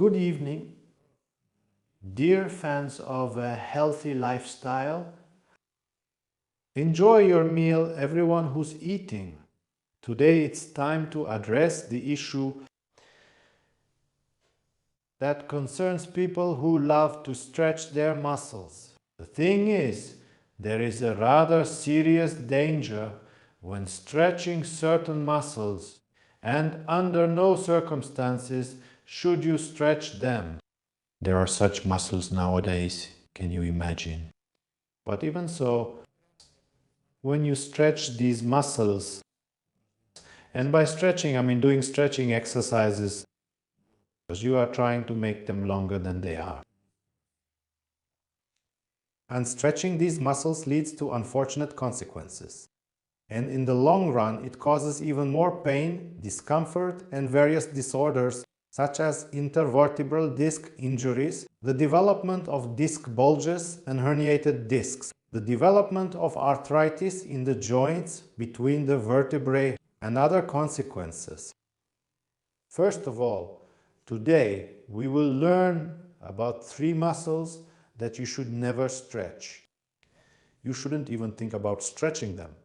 Good evening, dear fans of a healthy lifestyle. Enjoy your meal, everyone who's eating. Today it's time to address the issue that concerns people who love to stretch their muscles. The thing is, there is a rather serious danger when stretching certain muscles, and under no circumstances should you stretch them. There are such muscles nowadays, can you imagine? But even so, when you stretch these muscles, and by stretching I mean doing stretching exercises, because you are trying to make them longer than they are. And stretching these muscles leads to unfortunate consequences. And in the long run, it causes even more pain, discomfort, and various disorders such as intervertebral disc injuries, the development of disc bulges and herniated discs, the development of arthritis in the joints between the vertebrae, and other consequences. First of all, today we will learn about 3 muscles that you should never stretch. You shouldn't even think about stretching them.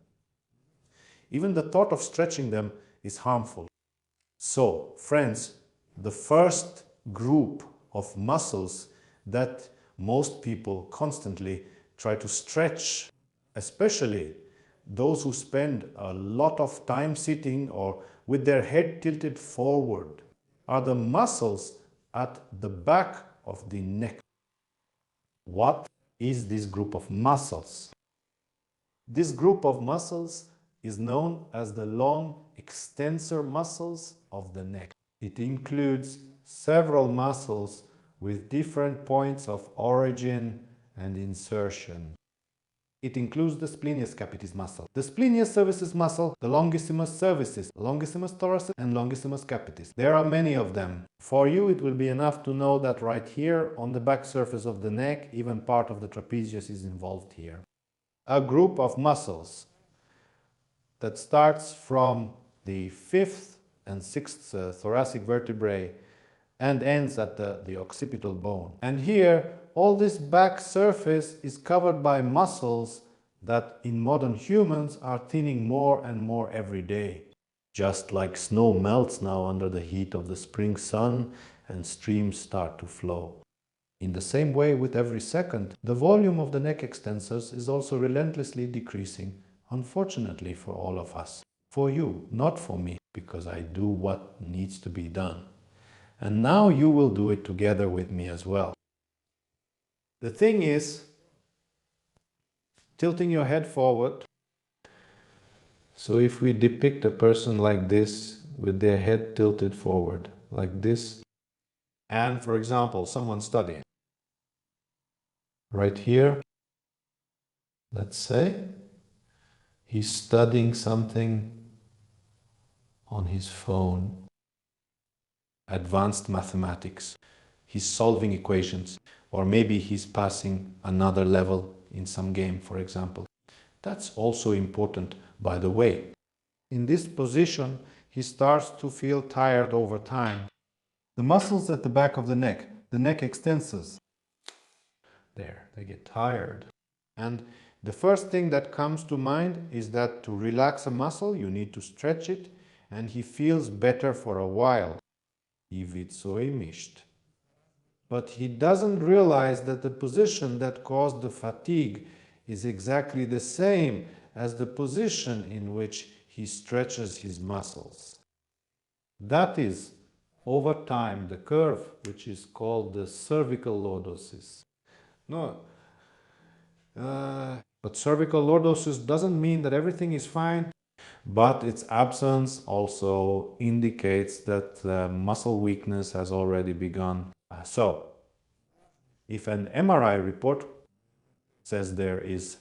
Even the thought of stretching them is harmful. So, friends, the first group of muscles that most people constantly try to stretch, especially those who spend a lot of time sitting or with their head tilted forward, are the muscles at the back of the neck. What is this group of muscles? This group of muscles is known as the long extensor muscles of the neck. It includes several muscles with different points of origin and insertion. It includes the splenius capitis muscle, the splenius cervicis muscle, the longissimus cervicis, longissimus thoracis, and longissimus capitis. There are many of them. For you, it will be enough to know that right here on the back surface of the neck, even part of the trapezius is involved here. A group of muscles that starts from the 5th and 6th thoracic vertebrae and ends at the occipital bone. And here, all this back surface is covered by muscles that in modern humans are thinning more and more every day. Just like snow melts now under the heat of the spring sun and streams start to flow. In the same way, with every second, the volume of the neck extensors is also relentlessly decreasing, unfortunately for all of us. For you, not for me, because I do what needs to be done. And now you will do it together with me as well. The thing is, tilting your head forward. So if we depict a person like this, with their head tilted forward, like this, and for example, someone studying. Right here, let's say, he's studying something on his phone. Advanced mathematics. He's solving equations, or maybe he's passing another level in some game, for example. That's also important, by the way. In this position, he starts to feel tired over time. The muscles at the back of the neck extensors, there, they get tired. And the first thing that comes to mind is that to relax a muscle, you need to stretch it, and he feels better for a while. But he doesn't realize that the position that caused the fatigue is exactly the same as the position in which he stretches his muscles. That is, over time, the curve which is called the cervical lordosis. But cervical lordosis doesn't mean that everything is fine, but its absence also indicates that muscle weakness has already begun. So, if an MRI report says there is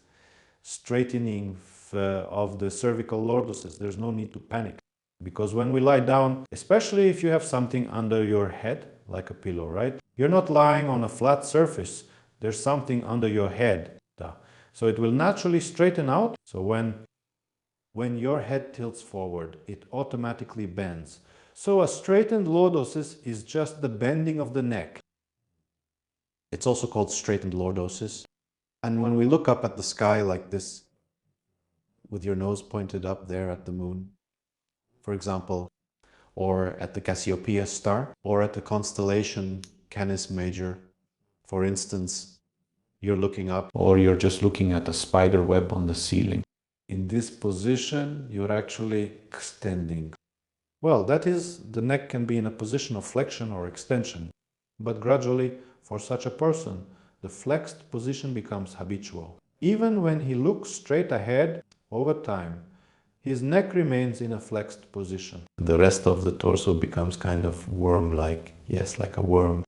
straightening of the cervical lordosis, there's no need to panic. Because when we lie down, especially if you have something under your head, like a pillow, right? You're not lying on a flat surface. There's something under your head. So it will naturally straighten out. So when your head tilts forward, it automatically bends. So a straightened lordosis is just the bending of the neck. It's also called straightened lordosis. And when we look up at the sky like this, with your nose pointed up there at the moon, for example, or at the Cassiopeia star, or at the constellation Canis Major, for instance, you're looking up, or you're just looking at a spider web on the ceiling. In this position, you're actually extending. Well, that is, the neck can be in a position of flexion or extension, but gradually, for such a person, the flexed position becomes habitual. Even when he looks straight ahead, over time, his neck remains in a flexed position. The rest of the torso becomes kind of worm-like, yes, like a worm.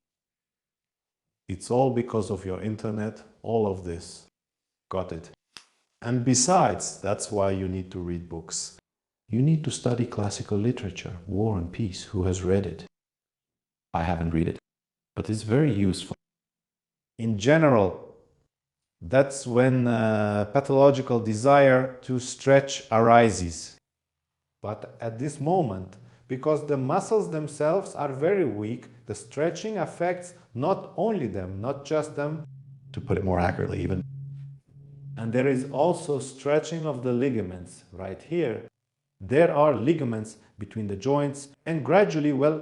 It's all because of your internet, all of this. Got it. And besides, that's why you need to read books. You need to study classical literature, War and Peace. Who has read it? I haven't read it, but it's very useful. In general, that's when pathological desire to stretch arises. But at this moment, because the muscles themselves are very weak, the stretching affects not only them, not just them, to put it more accurately even. And there is also stretching of the ligaments right here. There are ligaments between the joints, and gradually, well,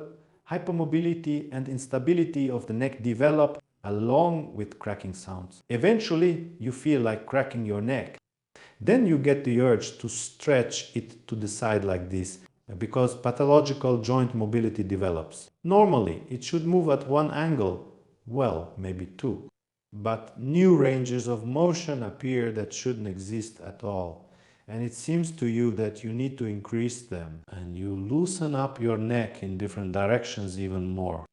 hypermobility and instability of the neck develop along with cracking sounds. Eventually, you feel like cracking your neck. Then you get the urge to stretch it to the side like this, because pathological joint mobility develops. Normally, it should move at one angle, well, maybe two. But new ranges of motion appear that shouldn't exist at all. And it seems to you that you need to increase them, and you loosen up your neck in different directions even more.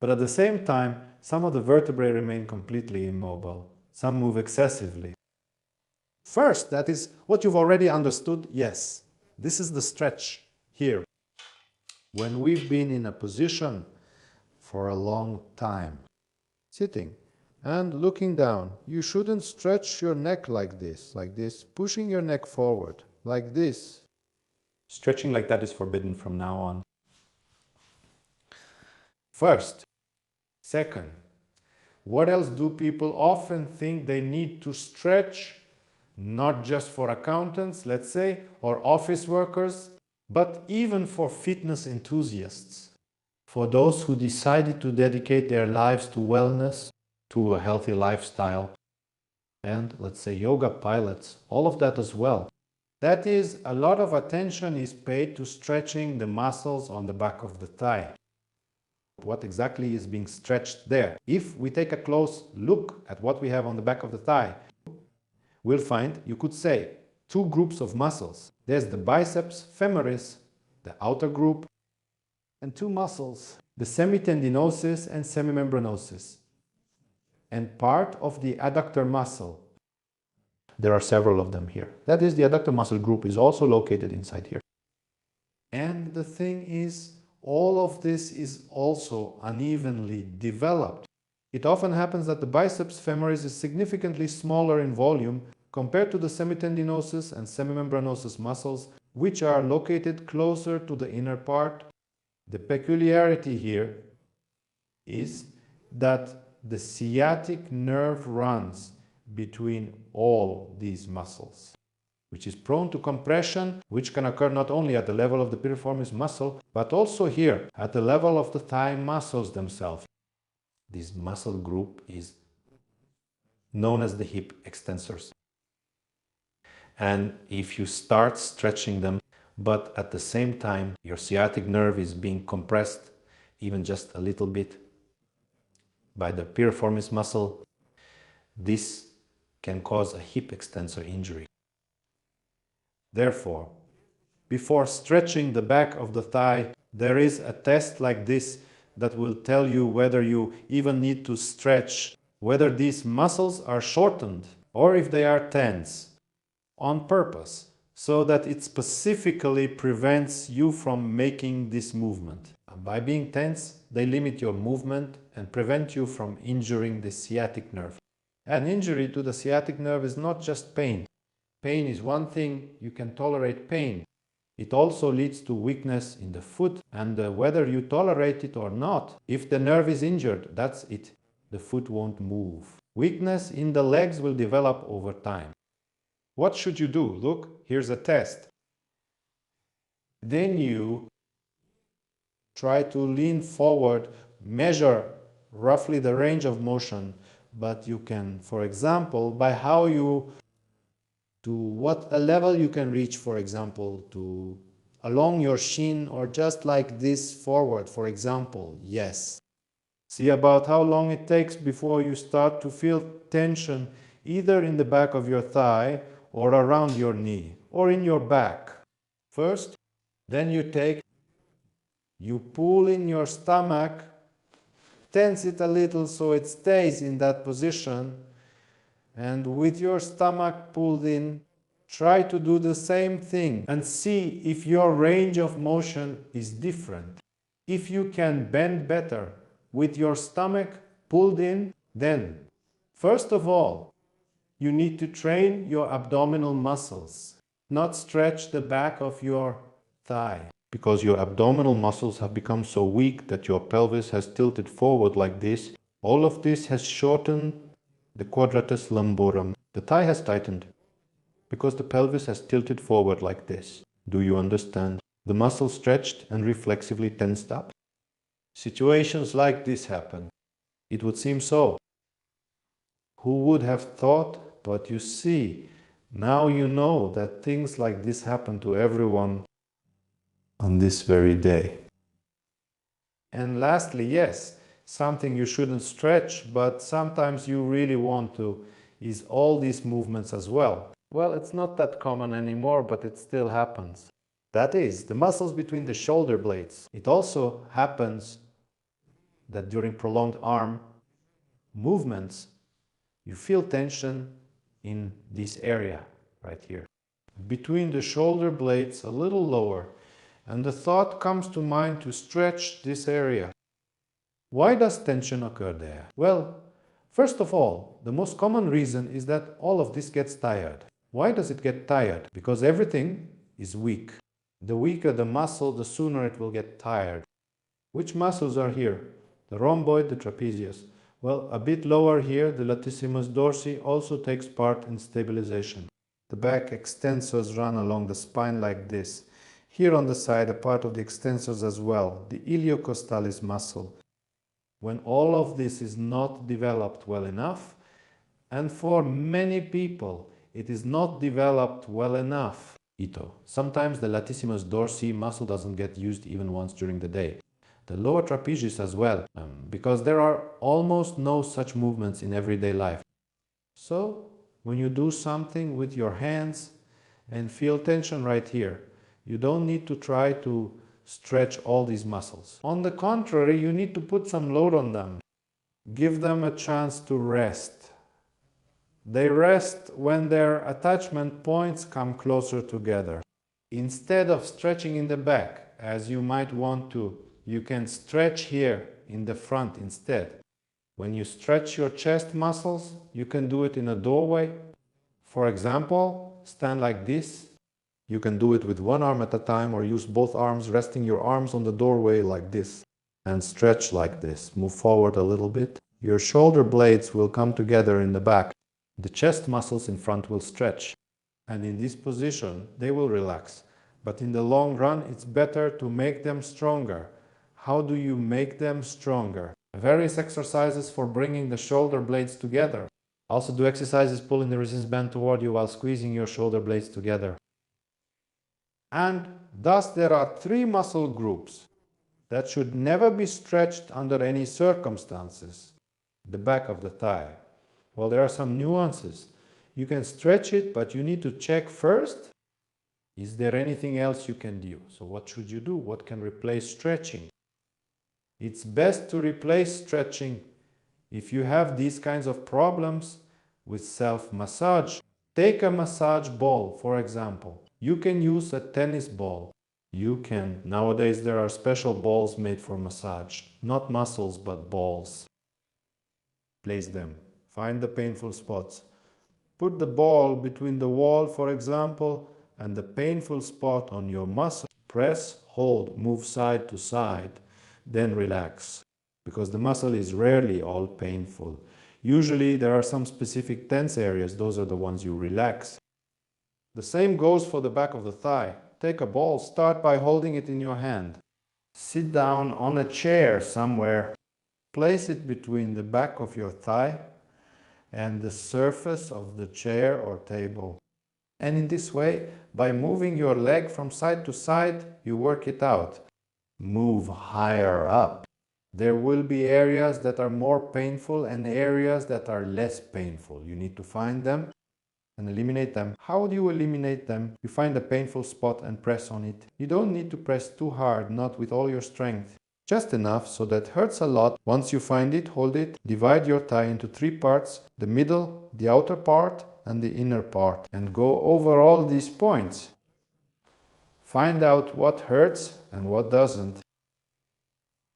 But at the same time, some of the vertebrae remain completely immobile. Some move excessively. First, that is what you've already understood. Yes, this is the stretch here. When we've been in a position for a long time, sitting and looking down, you shouldn't stretch your neck like this, pushing your neck forward, like this. Stretching like that is forbidden from now on. First. Second, what else do people often think they need to stretch? Not just for accountants, let's say, or office workers, but even for fitness enthusiasts. For those who decided to dedicate their lives to wellness, to a healthy lifestyle, and let's say yoga pilots, all of that as well. That is, a lot of attention is paid to stretching the muscles on the back of the thigh. What exactly is being stretched there? If we take a close look at what we have on the back of the thigh, we'll find, you could say, two groups of muscles. There's the biceps femoris, the outer group, and two muscles, the semitendinosus and semimembranosus, and part of the adductor muscle. There are several of them here. That is, the adductor muscle group is also located inside here. And the thing is, all of this is also unevenly developed. It often happens that the biceps femoris is significantly smaller in volume compared to the semitendinosus and semimembranosus muscles, which are located closer to the inner part. The peculiarity here is that the sciatic nerve runs between all these muscles, which is prone to compression, which can occur not only at the level of the piriformis muscle, but also here, at the level of the thigh muscles themselves. This muscle group is known as the hip extensors. And if you start stretching them, but at the same time your sciatic nerve is being compressed even just a little bit by the piriformis muscle, this can cause a hip extensor injury. Therefore, before stretching the back of the thigh, there is a test like this that will tell you whether you even need to stretch, whether these muscles are shortened or if they are tense on purpose, so that it specifically prevents you from making this movement. By being tense, they limit your movement and prevent you from injuring the sciatic nerve. An injury to the sciatic nerve is not just pain. Pain is one thing, you can tolerate pain. It also leads to weakness in the foot, and whether you tolerate it or not, if the nerve is injured, that's it. The foot won't move. Weakness in the legs will develop over time. What should you do? Look, here's a test. Then you try to lean forward, measure roughly the range of motion, but you can, for example, by how you, to what a level you can reach, for example, to along your shin or just like this forward, for example, yes. See about how long it takes before you start to feel tension either in the back of your thigh or around your knee or in your back. First, then you pull in your stomach, tense it a little so it stays in that position, and with your stomach pulled in, try to do the same thing and see if your range of motion is different. If you can bend better with your stomach pulled in, then first of all, you need to train your abdominal muscles, not stretch the back of your thigh, because your abdominal muscles have become so weak that your pelvis has tilted forward like this. All of this has shortened the quadratus lumborum. The thigh has tightened because the pelvis has tilted forward like this. Do you understand? The muscle stretched and reflexively tensed up. Situations like this happen. It would seem so. Who would have thought? But you see, now you know that things like this happen to everyone on this very day. And lastly, yes, something you shouldn't stretch, but sometimes you really want to, is all these movements as well. Well, it's not that common anymore, but it still happens. That is, the muscles between the shoulder blades. It also happens that during prolonged arm movements, you feel tension in this area right here, between the shoulder blades a little lower, and the thought comes to mind to stretch this area. Why does tension occur there? Well, first of all, the most common reason is that all of this gets tired. Why does it get tired? Because everything is weak. The weaker the muscle, the sooner it will get tired. Which muscles are here? The rhomboid, the trapezius. Well, a bit lower here, the latissimus dorsi also takes part in stabilization. The back extensors run along the spine like this. Here on the side, a part of the extensors as well, the iliocostalis muscle. When all of this is not developed well enough, and for many people it is not developed well enough, sometimes the latissimus dorsi muscle doesn't get used even once during the day. The lower trapezius as well, because there are almost no such movements in everyday life. So, when you do something with your hands and feel tension right here, you don't need to try to stretch all these muscles. On the contrary, you need to put some load on them. Give them a chance to rest. They rest when their attachment points come closer together. Instead of stretching in the back, as you might want to, you can stretch here in the front instead. When you stretch your chest muscles, you can do it in a doorway. For example, stand like this. You can do it with one arm at a time or use both arms, resting your arms on the doorway like this and stretch like this. Move forward a little bit. Your shoulder blades will come together in the back. The chest muscles in front will stretch, and in this position they will relax. But in the long run, it's better to make them stronger. How do you make them stronger? Various exercises for bringing the shoulder blades together. Also do exercises pulling the resistance band toward you while squeezing your shoulder blades together. And thus there are three muscle groups that should never be stretched under any circumstances. The back of the thigh. Well, there are some nuances. You can stretch it, but you need to check first, is there anything else you can do? So what should you do? What can replace stretching? It's best to replace stretching if you have these kinds of problems with self-massage. Take a massage ball, for example. You can use a tennis ball. Nowadays there are special balls made for massage. Not muscles, but balls. Place them. Find the painful spots. Put the ball between the wall, for example, and the painful spot on your muscle, press, hold, move side to side, then relax. Because the muscle is rarely all painful. Usually there are some specific tense areas, those are the ones you relax. The same goes for the back of the thigh. Take a ball, start by holding it in your hand. Sit down on a chair somewhere. Place it between the back of your thigh and the surface of the chair or table. And in this way, by moving your leg from side to side, you work it out. Move higher up. There will be areas that are more painful and areas that are less painful. You need to find them and eliminate them. How do you eliminate them? You find a painful spot and press on it. You don't need to press too hard, not with all your strength. Just enough so that hurts a lot. Once you find it, hold it. Divide your thigh into 3 parts, the middle, the outer part, and the inner part. And go over all these points. Find out what hurts and what doesn't.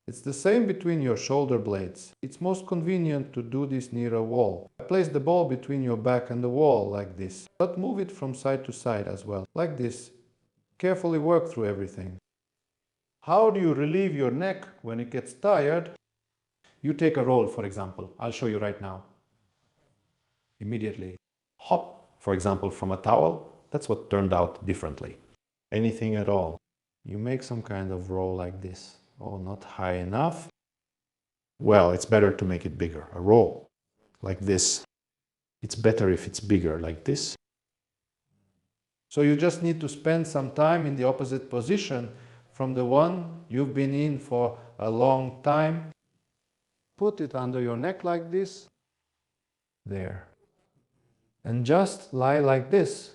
It's the same between your shoulder blades. It's most convenient to do this near a wall. Place the ball between your back and the wall like this, but move it from side to side as well, like this. Carefully work through everything. How do you relieve your neck when it gets tired? You take a roll, for example. I'll show you right now. Immediately. Hop, for example, from a towel. That's what turned out differently. Anything at all. You make some kind of roll like this. Oh, not high enough. Well, it's better to make it bigger. A roll like this. It's better if it's bigger like this. So you just need to spend some time in the opposite position from the one you've been in for a long time. Put it under your neck like this. There. And just lie like this.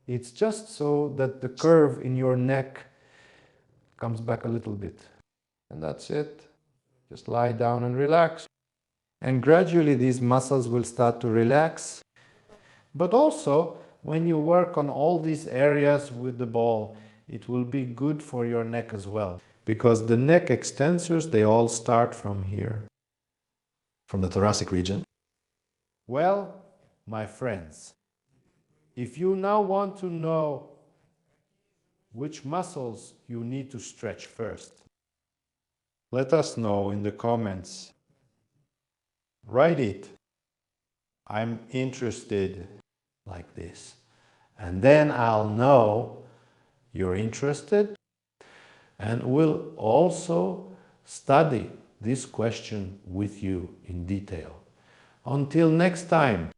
It's just so that the curve in your neck comes back a little bit. And that's it. Just lie down and relax. And gradually these muscles will start to relax. But also, when you work on all these areas with the ball, it will be good for your neck as well. Because the neck extensors, they all start from here, from the thoracic region. Well, my friends, if you now want to know which muscles you need to stretch first, let us know in the comments. Write it. I'm interested, like this. And then I'll know you're interested, and will also study this question with you in detail. Until next time.